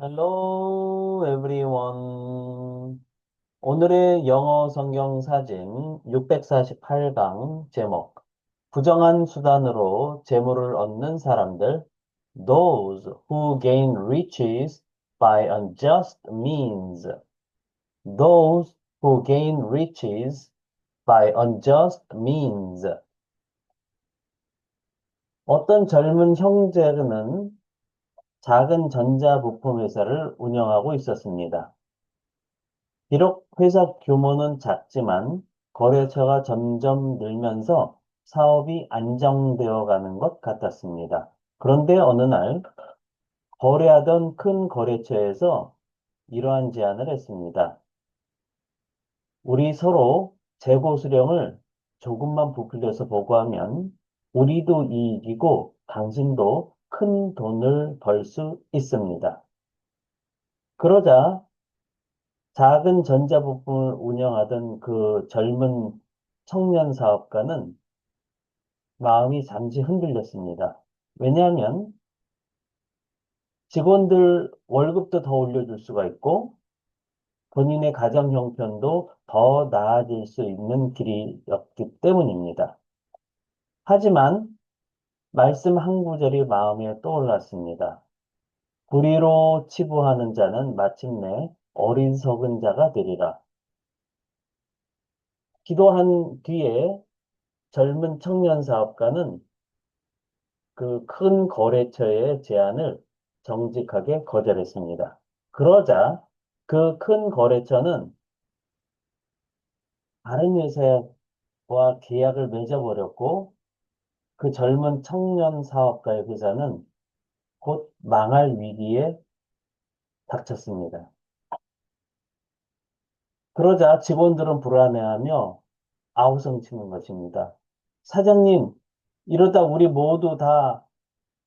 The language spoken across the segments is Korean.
Hello everyone. 오늘의 영어 성경 사진 648강 제목 부정한 수단으로 재물을 얻는 사람들 Those who gain riches by unjust means. Those who gain riches by unjust means. 어떤 젊은 형제는 작은 전자부품 회사를 운영하고 있었습니다. 비록 회사 규모는 작지만 거래처가 점점 늘면서 사업이 안정되어 가는 것 같았습니다. 그런데 어느 날 거래하던 큰 거래처에서 이러한 제안을 했습니다. 우리 서로 재고 수령을 조금만 부풀려서 보고하면 우리도 이익이고 당신도 큰 돈을 벌 수 있습니다. 그러자 작은 전자부품을 운영하던 그 젊은 청년 사업가는 마음이 잠시 흔들렸습니다. 왜냐하면 직원들 월급도 더 올려줄 수가 있고 본인의 가정 형편도 더 나아질 수 있는 길이었기 때문입니다. 하지만 말씀 한 구절이 마음에 떠올랐습니다. 불의로 치부하는 자는 마침내 어리석은 자가 되리라. 기도한 뒤에 젊은 청년 사업가는 그 큰 거래처의 제안을 정직하게 거절했습니다. 그러자 그 큰 거래처는 다른 회사와 계약을 맺어버렸고 그 젊은 청년 사업가의 회사는 곧 망할 위기에 닥쳤습니다. 그러자 직원들은 불안해하며 아우성치는 것입니다. 사장님, 이러다 우리 모두 다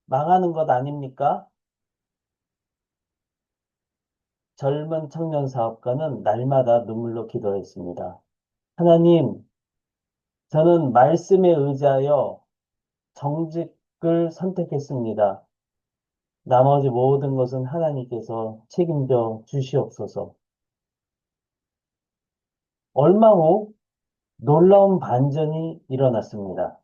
망하는 것 아닙니까? 젊은 청년 사업가는 날마다 눈물로 기도했습니다. 하나님, 저는 말씀에 의지하여 정직을 선택했습니다. 나머지 모든 것은 하나님께서 책임져 주시옵소서. 얼마 후 놀라운 반전이 일어났습니다.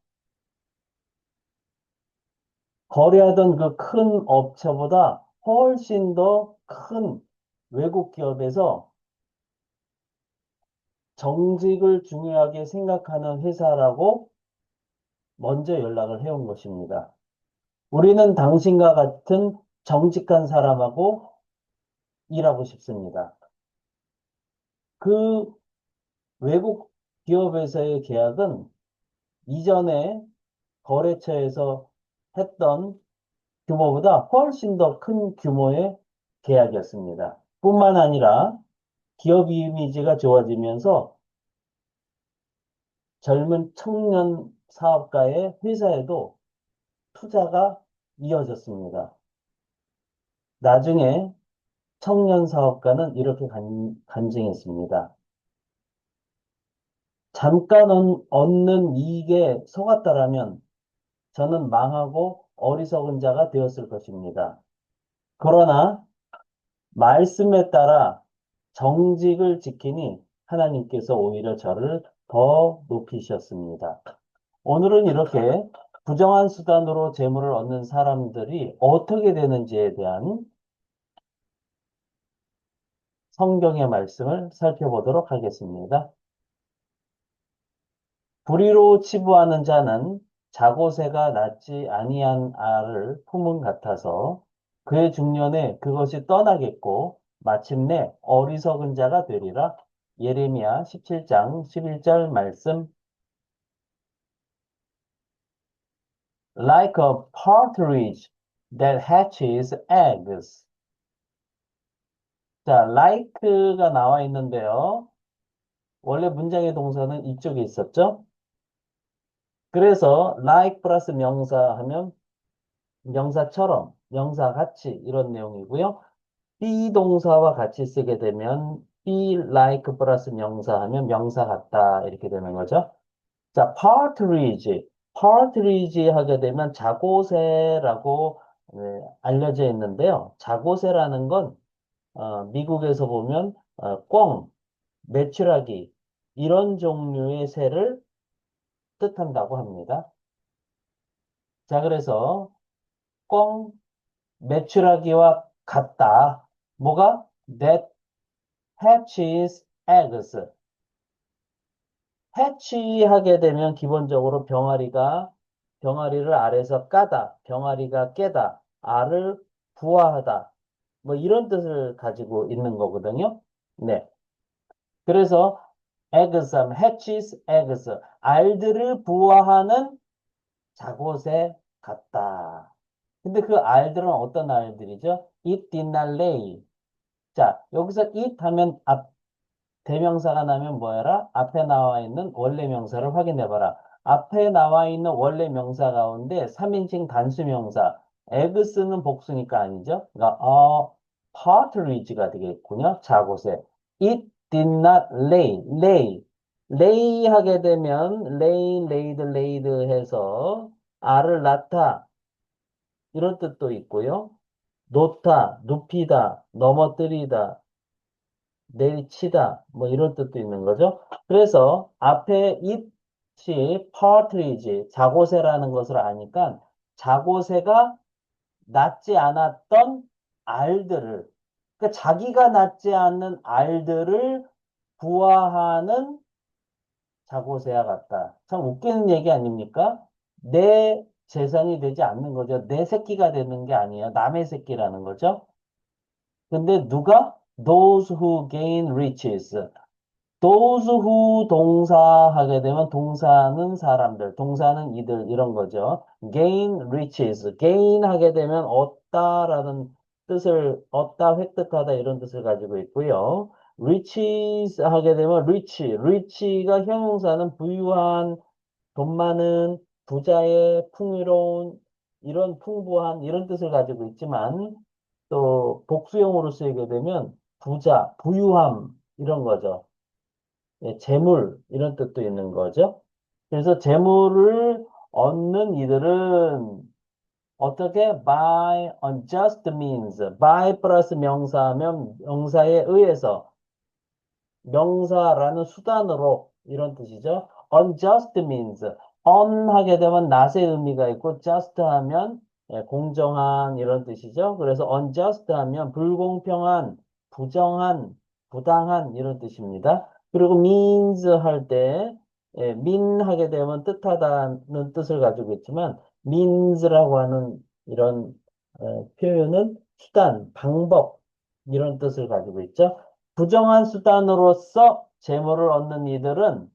거래하던 그 큰 업체보다 훨씬 더 큰 외국 기업에서 정직을 중요하게 생각하는 회사라고 먼저 연락을 해온 것입니다. 우리는 당신과 같은 정직한 사람하고 일하고 싶습니다. 그 외국 기업에서의 계약은 이전에 거래처에서 했던 규모보다 훨씬 더 큰 규모의 계약이었습니다. 뿐만 아니라 기업 이미지가 좋아지면서 젊은 청년 사업가의 회사에도 투자가 이어졌습니다. 나중에 청년 사업가는 이렇게 간증했습니다. 잠깐 얻는 이익에 속았다라면 저는 망하고 어리석은 자가 되었을 것입니다. 그러나 말씀에 따라 정직을 지키니 하나님께서 오히려 저를 더 높이셨습니다. 오늘은 이렇게 부정한 수단으로 재물을 얻는 사람들이 어떻게 되는지에 대한 성경의 말씀을 살펴보도록 하겠습니다. 불의로 치부하는 자는 자고새가 낳지 아니한 알을 품은 같아서 그의 중년에 그것이 떠나겠고 마침내 어리석은 자가 되리라. 예레미야 17장 11절 말씀. Like a partridge that hatches eggs. 자, like가 나와 있는데요. 원래 문장의 동사는 이쪽에 있었죠? 그래서 like 플러스 명사 하면 명사처럼, 명사같이 이런 내용이고요. be 동사와 같이 쓰게 되면 be like 플러스 명사 하면 명사 같다 이렇게 되는 거죠. 자, partridge. partridge 하게 되면 자고새라고 알려져 있는데요. 자고새라는 건 미국에서 보면 꿩, 메추라기 이런 종류의 새를 뜻한다고 합니다. 자, 그래서 꿩, 메추라기와 같다. 뭐가? That hatches eggs. 해치하게 되면 기본적으로 병아리를 알에서 까다, 병아리가 깨다, 알을 부화하다. 뭐 이런 뜻을 가지고 있는 거거든요. 네. 그래서 eggs, hatches eggs, 알들을 부화하는 자곳에 같다. 근데 그 알들은 어떤 알들이죠? It did not lay. 자, 여기서 it 하면 대명사가 나면 뭐해라? 앞에 나와 있는 원래 명사를 확인해봐라. 앞에 나와 있는 원래 명사 가운데 3인칭 단수명사, 에그스는 복수니까 아니죠? 그러니까 partridge가 되겠군요. 자곳에. It did not lay. lay 하게 되면 laid 해서 알을 낳다 이런 뜻도 있고요. 놓다, 눕히다, 넘어뜨리다, 내리치다 뭐 이런 뜻도 있는 거죠. 그래서 앞에 it이 partridge 자고새라는 것을 아니까 자고새가 낳지 않았던 알들을 그러니까 자기가 낳지 않는 알들을 부화하는 자고새와 같다. 참 웃기는 얘기 아닙니까? 내 재산이 되지 않는 거죠. 내 새끼가 되는 게 아니에요. 남의 새끼라는 거죠. 근데 누가? Those who gain riches. those who 동사 하게 되면 동사는 사람들, 동사는 이들 이런 거죠. gain riches. gain 하게 되면 얻다라는 뜻을 얻다, 획득하다 이런 뜻을 가지고 있고요. riches 하게 되면 rich가 형용사는 부유한, 돈 많은, 부자의, 풍요로운 이런 풍부한 이런 뜻을 가지고 있지만 또 복수형으로 쓰이게 되면 부자, 부유함 이런 거죠. 예, 재물 이런 뜻도 있는 거죠. 그래서 재물을 얻는 이들은 어떻게? by unjust means. by 플러스 명사하면 명사에 의해서 명사라는 수단으로 이런 뜻이죠. unjust means on 하게 되면 not의 의미가 있고 just 하면 공정한 이런 뜻이죠. 그래서 unjust 하면 불공평한, 부정한, 부당한 이런 뜻입니다. 그리고 means 할 때 mean 하게 되면 뜻하다는 뜻을 가지고 있지만 means라고 하는 이런 표현은 수단, 방법 이런 뜻을 가지고 있죠. 부정한 수단으로서 재물을 얻는 이들은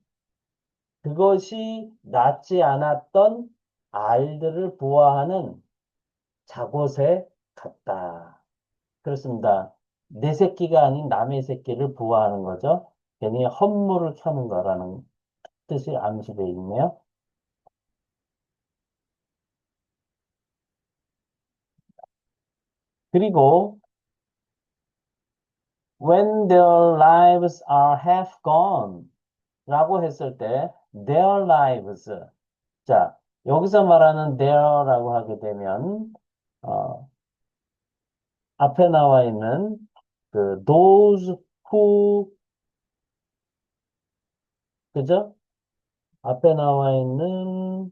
그것이 낫지 않았던 알들을 보호하는 작옷에 같다. 그렇습니다. 내 새끼가 아닌 남의 새끼를 보호하는 거죠. 괜히 헌물을 켜는 거라는 뜻이 암시되어 있네요. 그리고 when their lives are half gone 라고 했을 때 their lives 자, 여기서 말하는 there라고 하게 되면, 어, 앞에 나와 있는 그 those who, 그죠? 앞에 나와 있는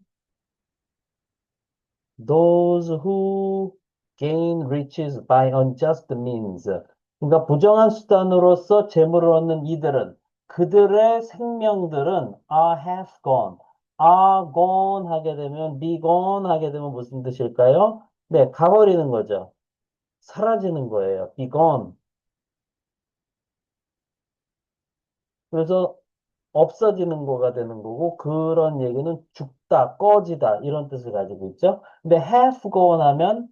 those who gain riches by unjust means. 그러니까 부정한 수단으로서 재물을 얻는 이들은 그들의 생명들은 are half gone. are gone 하게 되면 be gone 하게 되면 무슨 뜻일까요? 네, 가버리는 거죠. 사라지는 거예요. be gone. 그래서 없어지는 거가 되는 거고 그런 얘기는 죽다, 꺼지다 이런 뜻을 가지고 있죠. 근데 half gone 하면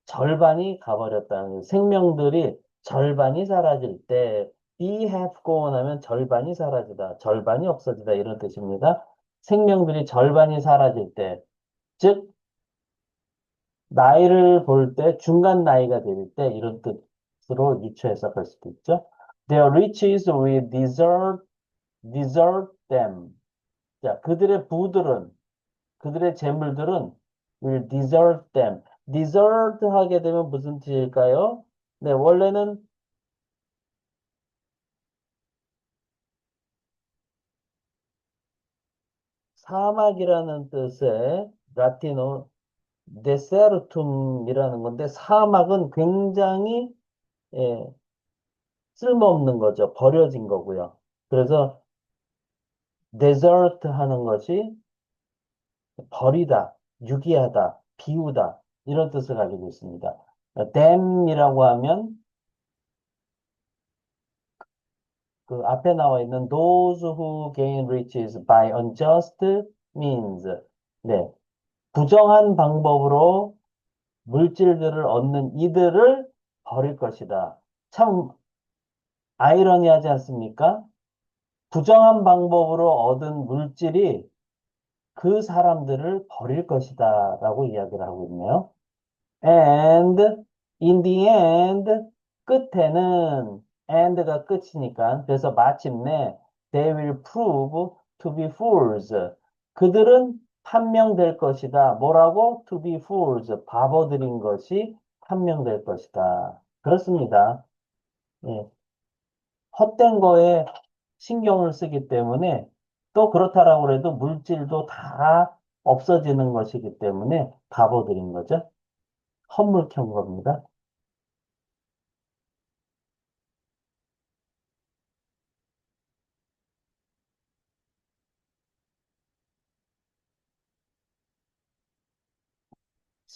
절반이 가버렸다는 거예요. 생명들이 절반이 사라질 때 be half gone 하면 절반이 사라지다, 절반이 없어지다 이런 뜻입니다. 생명들이 절반이 사라질 때, 즉 나이를 볼 때 중간 나이가 될 때 이런 뜻으로 유추 해석할 수도 있죠. Their riches will desert them. 자, 그들의 부들은, 그들의 재물들은 will desert them. desert 하게 되면 무슨 뜻일까요? 네, 원래는 사막이라는 뜻의 라틴어 데세르툼이라는 건데 사막은 굉장히 예, 쓸모없는 거죠. 버려진 거고요. 그래서 데저트 하는 것이 버리다, 유기하다, 비우다 이런 뜻을 가지고 있습니다. dam이라고 하면 그 앞에 나와 있는 those who gain riches by unjust means. 네, 부정한 방법으로 물질들을 얻는 이들을 버릴 것이다. 참 아이러니하지 않습니까? 부정한 방법으로 얻은 물질이 그 사람들을 버릴 것이다 라고 이야기를 하고 있네요. And in the end, 끝에는 and가 끝이니까 그래서 마침내 they will prove to be fools. 그들은 판명될 것이다. 뭐라고? To be fools. 바보들인 것이 판명될 것이다. 그렇습니다. 예. 헛된 거에 신경을 쓰기 때문에 또 그렇다라고 해도 물질도 다 없어지는 것이기 때문에 바보들인 거죠. 헛물 켠 겁니다.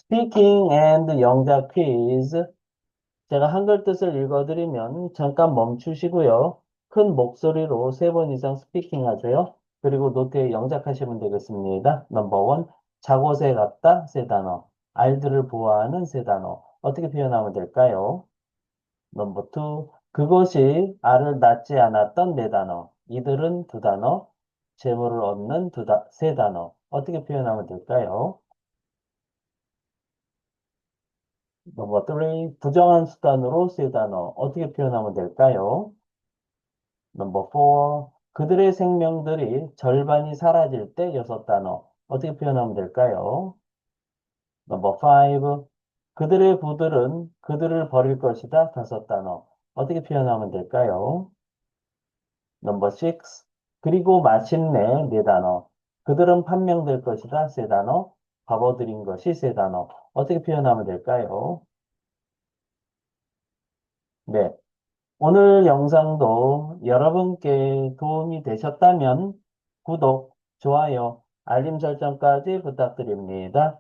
Speaking and 영작 퀴즈. 제가 한글 뜻을 읽어드리면 잠깐 멈추시고요. 큰 목소리로 3번 이상 스피킹 하세요. 그리고 노트에 영작하시면 되겠습니다. 넘버 원, 작옷에 같다 세 단어. 알들을 보호하는 세 단어. 어떻게 표현하면 될까요? 넘버 투, 그것이 알을 낳지 않았던 네 단어. 이들은 두 단어. 재물을 얻는 세 단어. 어떻게 표현하면 될까요? 넘버 3, 부정한 수단으로 세 단어. 어떻게 표현하면 될까요? 넘버 4, 그들의 생명들이 절반이 사라질 때 여섯 단어. 어떻게 표현하면 될까요? 넘버 5, 그들의 부들은 그들을 버릴 것이다. 다섯 단어. 어떻게 표현하면 될까요? 넘버 6, 그리고 마침내 네 단어. 그들은 판명될 것이다. 세 단어. 바보들인 것이 세 단어. 어떻게 표현하면 될까요? 네. 오늘 영상도 여러분께 도움이 되셨다면 구독, 좋아요, 알림 설정까지 부탁드립니다.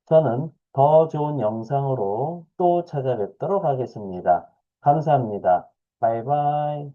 저는 더 좋은 영상으로 또 찾아뵙도록 하겠습니다. 감사합니다. 바이바이.